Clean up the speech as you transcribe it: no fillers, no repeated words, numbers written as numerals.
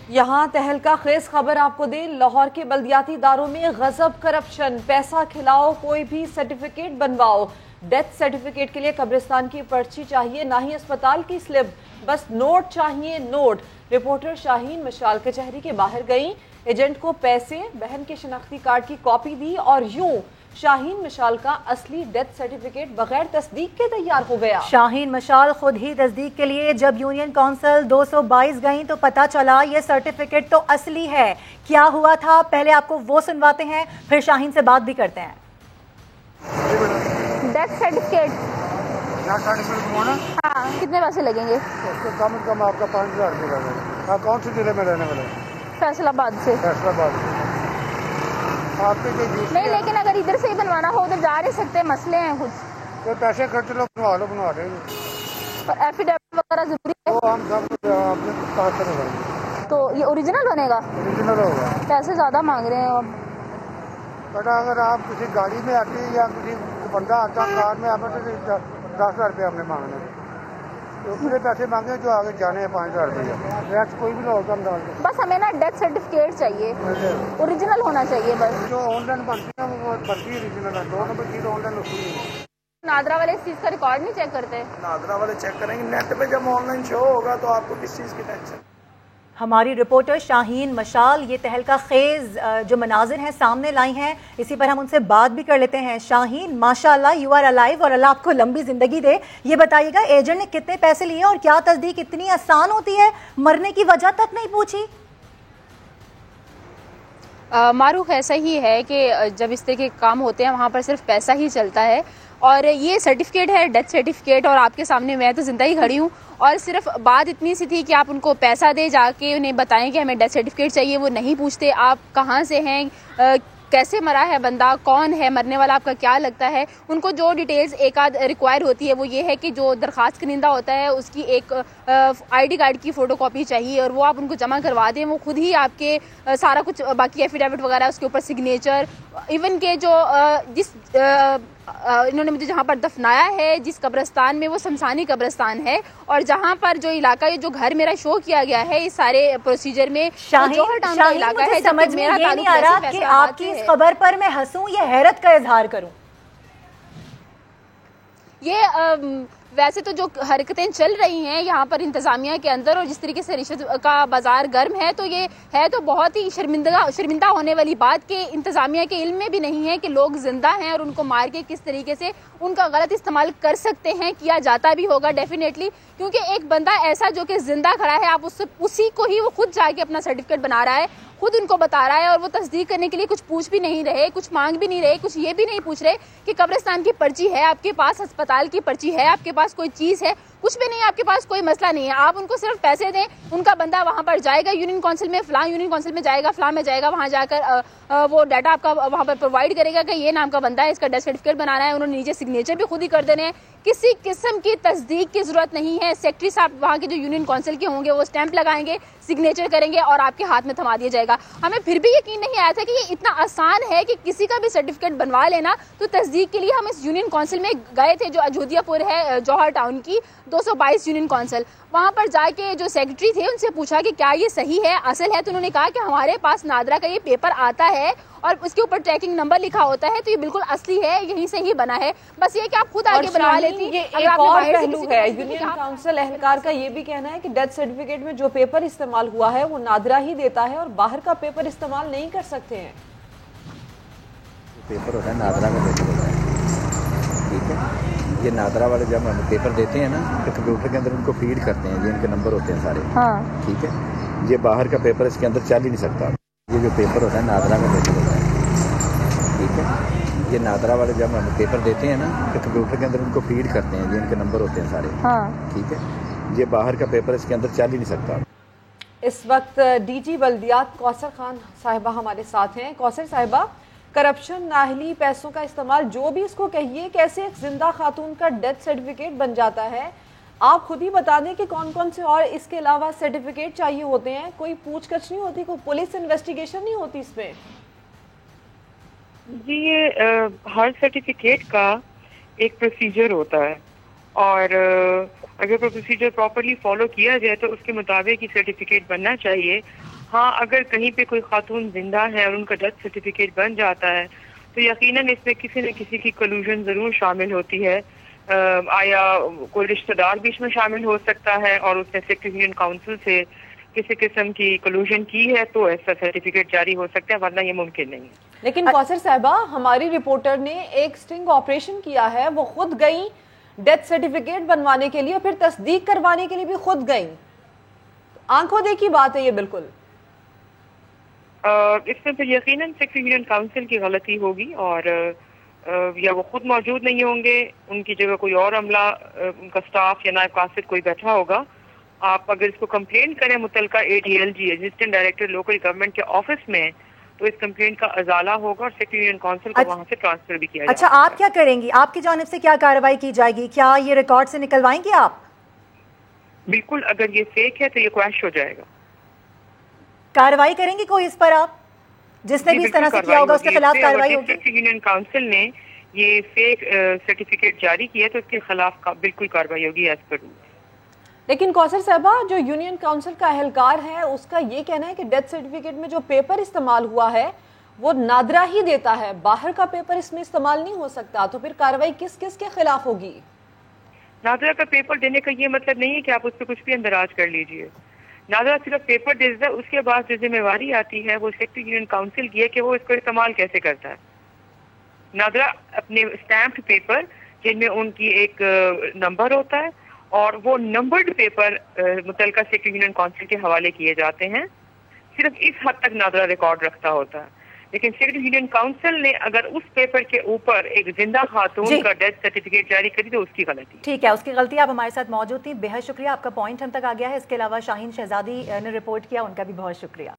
یہاں تہلکہ خیز خبر آپ کو دیں، لاہور کے بلدیاتی اداروں میں غضب کرپشن، پیسہ کھلاؤ کوئی بھی سرٹیفکیٹ بنواؤ، ڈیتھ سرٹیفکیٹ کے لیے قبرستان کی پرچی چاہیے نہ ہی اسپتال کی سلپ، بس نوٹ چاہیے نوٹ۔ رپورٹر شاہین مشال کچہری کے باہر گئیں، ایجنٹ کو پیسے، بہن کے شناختی کارڈ کی کاپی دی اور یوں شاہین مشال کا اصلی ڈیتھ سرٹیفکیٹ بغیر تصدیق کے تیار ہو گیا۔ شاہین مشال خود ہی تصدیق کے لیے جب یونین کونسل 222 گئیں تو پتا چلا یہ سرٹیفکیٹ تو اصلی ہے۔ کیا ہوا تھا پہلے آپ کو وہ سنواتے ہیں، پھر شاہین سے بات بھی کرتے ہیں۔ ڈیتھ سرٹیفکیٹ ہاں، کتنے پیسے لگیں گے؟ کم از کم آپ کا 5,000 روپے لگے گا۔ آپ کون سے ضلع میں رہنے والے ہیں؟ فیصل آباد سے۔ فیصل آباد سے۔ آپ کے نہیں، لیکن اگر ادھر سے ہی بنوانا ہو ادھر جا نہیں سکتے، مسئلے ہیں کچھ۔ تو پیسے خرچ لو، بنوا دیں گے۔ اور ایفیڈیوٹ وغیرہ ضروری ہے؟ وہ ہم سب اپنے پاس سے لگائیں گے۔ تو یہ اوریجنل بنے گا؟ اوریجنل ہوگا۔ پیسے زیادہ مانگ رہے ہیں اب۔ بٹ اگر آپ کسی گاڑی میں آتی یا کسی بندہ آتا کار میں آپ تو 10,000 روپے ہم نے مانگنے، تو اتنے پیسے مانگے جو آگے جانے ہیں 5,000 روپیہ۔ ٹیکس کوئی بھی نہ ہوگا ہم ڈال دیں۔ بس ہمیں نا ڈیتھ سرٹیفکیٹ چاہیے، اوریجنل ہونا چاہیے بس۔ جو آن لائن بنتی ہے وہ بنتی ہے اوریجنل ہے، 2 نمبر کی تو آن لائن ہوتی ہے۔ نادرا والے اس چیز کا ریکارڈ نہیں چیک کرتے؟ نادرا والے چیک کریں گے، نیٹ پہ جب آن لائن شو ہوگا تو آپ کو کس چیز کی ٹینشن؟ ہماری رپورٹر شاہین مشال یہ تہلکہ خیز جو مناظر ہیں سامنے لائی ہیں، اسی پر ہم ان سے بات بھی کر لیتے ہیں۔ شاہین ماشاءاللہ یو آر الائیو اور اللہ آپ کو لمبی زندگی دے۔ یہ بتائیے گا ایجنٹ نے کتنے پیسے لیے اور کیا تصدیق اتنی آسان ہوتی ہے، مرنے کی وجہ تک نہیں پوچھی؟ معروف ایسا ہی ہے کہ جب اس طرح کے کام ہوتے ہیں وہاں پر صرف پیسہ ہی چلتا ہے، اور یہ سرٹیفکیٹ ہے ڈیتھ سرٹیفکیٹ، اور آپ کے سامنے میں تو زندہ ہی کھڑی ہوں، اور صرف بات اتنی سی تھی کہ آپ ان کو پیسہ دے جا کے انہیں بتائیں کہ ہمیں ڈیتھ سرٹیفکیٹ چاہیے۔ وہ نہیں پوچھتے آپ کہاں سے ہیں، کیسے مرا ہے بندہ، کون ہے مرنے والا، آپ کا کیا لگتا ہے۔ ان کو جو ڈیٹیلز ایک آدھ ریکوائر ہوتی ہے وہ یہ ہے کہ جو درخواست کنندہ ہوتا ہے اس کی ایک آئی ڈی کارڈ کی فوٹو کاپی چاہیے، اور وہ آپ ان کو جمع کروا دیں۔ وہ خود ہی آپ کے سارا کچھ باقی ایفیڈیوٹ وغیرہ اس کے اوپر سگنیچر، ایون کہ جو جس انہوں نے مجھے جہاں پر دفنایا ہے جس قبرستان میں، وہ شمشانی قبرستان ہے، اور جہاں پر جو علاقہ یہ جو گھر میرا شو کیا گیا ہے اس سارے پروسیجر میں، جوہر ٹاؤن کا علاقہ ہے۔ سمجھ میں یہ نہیں آ رہا کہ آپ کی اس خبر پر میں ہنسوں یا حیرت کا اظہار کروں۔ یہ ویسے تو جو حرکتیں چل رہی ہیں یہاں پر انتظامیہ کے اندر، اور جس طریقے سے رشوت کا بازار گرم ہے، تو یہ ہے تو بہت ہی شرمندہ ہونے والی بات کہ انتظامیہ کے علم میں بھی نہیں ہے کہ لوگ زندہ ہیں اور ان کو مار کے کس طریقے سے ان کا غلط استعمال کر سکتے ہیں، کیا جاتا بھی ہوگا ڈیفینیٹلی، کیونکہ ایک بندہ ایسا جو کہ زندہ کھڑا ہے، آپ اسی کو ہی وہ خود جا کے اپنا سرٹیفکیٹ بنا رہا ہے، خود ان کو بتا رہا ہے، اور وہ تصدیق کرنے کے لیے کچھ پوچھ بھی نہیں رہے، کچھ مانگ بھی نہیں رہے، کچھ یہ بھی نہیں پوچھ رہے کہ قبرستان کی پرچی ہے آپ کے پاس، ہسپتال کی پرچی ہے آپ کے پاس، کوئی چیز ہے، کچھ بھی نہیں، آپ کے پاس کوئی مسئلہ نہیں ہے۔ آپ ان کو صرف پیسے دیں، ان کا بندہ وہاں پر جائے گا یونین کونسل میں، فلاں یونین کونسل میں جائے گا، فلاں میں جائے گا، وہاں جا کر وہ ڈیٹا آپ کا وہاں پر پرووائڈ کرے گا کہ یہ نام کا بندہ ہے، اس کا ڈیتھ سرٹیفکیٹ بنانا ہے، انہوں نے نیچے سگنیچر بھی خود ہی کر دینے ہیں، کسی قسم کی تصدیق کی ضرورت نہیں ہے۔ سیکٹری صاحب وہاں کے جو یونین کونسل کے ہوں گے وہ اسٹیمپ لگائیں گے، سگنیچر کریں گے اور آپ کے ہاتھ میں تھما دیا جائے گا۔ ہمیں پھر بھی یقین نہیں آیا تھا کہ یہ اتنا آسان ہے کہ کسی کا بھی سرٹیفکیٹ بنوا لینا۔ تو تصدیق کے لیے ہم اس یونین کونسل میں گئے تھے جو اجودھیا پور ہے، جوہر ٹاؤن کی 222 یونین کونسل، وہاں پر جا کے جو سیکرٹری تھے ان سے پوچھا کہ کیا یہ صحیح ہے، اصل ہے، تو انہوں نے کہا کہ ہمارے پاس نادرا کا یہ پیپر آتا ہے اور اس کے اوپر ٹریکنگ نمبر لکھا ہوتا ہے، تو یہ بالکل اصلی ہے، یہیں سے ہی بنا ہے، بس یہ کہ آپ خود آگے بنوا لیتی۔ یہ ایک اور پہلو ہے، یونین کونسل اہلکار کا یہ بھی کہنا ہے کہ ڈیتھ سرٹیفکیٹ میں جو پیپر استعمال ہوا ہے وہ نادرا ہی دیتا ہے اور باہر کا پیپر استعمال نہیں کر سکتے ہیں۔ پیپر ہوتا ہے نادرا کا پیپر ہوتا ہے، ٹھیک ہے، یہ نادرا والے جب ہم پیپر دیتے ہیں نا تو کمپیوٹر کے اندر ان کو فیڈ کرتے ہیں، یہ ان کے نمبر ہوتے ہیں سارے، ٹھیک ہے، یہ باہر کا پیپر اس کے اندر چل ہی نہیں سکتا۔ یہ جو پیپر ہوتا ہے نادرا کا پیپر ہوتا ہے، ٹھیک ہے، یہ نادرا والے جب ہم پیپر دیتے ہیں نا تو کمپیوٹر کے اندر ان کو فیڈ کرتے ہیں، یہ ان کے نمبر ہوتے ہیں سارے، ٹھیک ہے، یہ باہر کا پیپر اس کے اندر چل ہی نہیں سکتا۔ اس وقت ڈی جی بلدیات کوثر خان صاحبہ ہمارے ساتھ ہیں۔ کوثر صاحبہ، کرپشن، نااہلی، پیسوں کا استعمال، جو بھی اس کو کہیے، کیسے ایک زندہ خاتون کا ڈیتھ سرٹیفکیٹ بن جاتا ہے؟ آپ خود ہی بتا دیں کہ کون کون سے اور اس کے علاوہ سرٹیفکیٹ چاہیے ہوتے ہیں، کوئی پوچھ گچھ نہیں ہوتی، کوئی پولیس انویسٹیگیشن نہیں ہوتی اس میں؟ جی، یہ ہر سرٹیفکیٹ کا ایک پروسیجر ہوتا ہے، اور اگر پروسیجر پراپرلی فالو کیا جائے تو اس کے مطابق ہی سرٹیفکیٹ بننا چاہیے۔ ہاں اگر کہیں پہ کوئی خاتون زندہ ہے اور ان کا ڈیتھ سرٹیفکیٹ بن جاتا ہے تو یقیناً اس میں کسی نہ کسی کی کلوژن ضرور شامل ہوتی ہے. آیا کوئی رشتہ دار بھی اس میں شامل ہو سکتا ہے اور اس نے سیکٹری یونین کاؤنسل سے کسی قسم کی کلوژن کی ہے تو ایسا سرٹیفکیٹ جاری ہو سکتا ہے, ورنہ یہ ممکن نہیں ہے. لیکن کوثر صاحبہ, ہماری رپورٹر نے ایک سٹنگ آپریشن کیا ہے, وہ خود گئیں ڈیتھ سرٹیفکیٹ بنوانے کے لیے اور پھر تصدیق کروانے کے لیے بھی خود گئیں. آنکھوں دیکھی بات ہے یہ بالکل. اس میں پھر یقیناً سیکٹری یونین کاؤنسل کی غلطی ہوگی, اور یا وہ خود موجود نہیں ہوں گے, ان کی جگہ کوئی اور عملہ, ان کا سٹاف یا نائب قاصد کوئی بیٹھا ہوگا. آپ اگر اس کو کمپلین کریں متعلقہ ADLG assistant director local government کے آفس میں, تو اس کمپلینٹ کا ازالہ ہوگا اور سیکٹری یونین کاؤنسل کو وہاں سے ٹرانسفر بھی کیا جائے گا. اچھا, آپ کیا کریں گی؟ آپ کی جانب سے کیا کارروائی کی جائے گی؟ کیا یہ ریکارڈ سے نکلوائیں گے آپ؟ بالکل, اگر یہ فیک ہے تو یہ کویش ہو جائے گا. کارروائی کریں گے کوئی اس پر؟ آپ جس نے بھی اس طرح سے کیا ہوگا اس کے خلاف کارروائی ہوگی؟ سیکٹری یونین کاؤنسل نے یہ فیک سرٹیفکیٹ جاری کیا تو اس کے خلاف بالکل کارروائی ہوگی ایز پر رول. لیکن کوثر صاحبہ, جو یونین کاؤنسل کا اہلکار ہے اس کا یہ کہنا ہے کہ ڈیتھ سرٹیفکیٹ میں جو پیپر استعمال ہوا ہے وہ نادرا ہی دیتا ہے, باہر کا پیپر اس میں استعمال نہیں ہو سکتا. تو پھر کارروائی کس کس کے خلاف ہوگی؟ نادرا کا پیپر دینے کا یہ مطلب نہیں ہے کہ آپ اس پہ کچھ بھی اندراج کر لیجئے. نادرا صرف پیپر دیتا ہے, اس کے بعد جو ذمہ داری آتی ہے وہ سیکٹری یونین کاؤنسل کی ہے کہ وہ اس کو استعمال کیسے کرتا ہے. نادرا اپنے اسٹیمپڈ پیپر جن میں ان کی ایک نمبر ہوتا ہے اور وہ نمبرڈ پیپر متعلقہ سیکٹری یونین کاؤنسل کے حوالے کیے جاتے ہیں. صرف اس حد تک نادرا ریکارڈ رکھتا ہوتا ہے. لیکن سیکٹری یونین کاؤنسل نے اگر اس پیپر کے اوپر ایک زندہ خاتون کا ڈیتھ سرٹیفکیٹ جاری کری تو اس کی غلطی. ٹھیک ہے, اس کی غلطی. آپ ہمارے ساتھ موجود تھیں, بے حد شکریہ. آپ کا پوائنٹ ہم تک آ گیا ہے. اس کے علاوہ شاہین شہزادی نے رپورٹ کیا, ان کا بھی بہت شکریہ.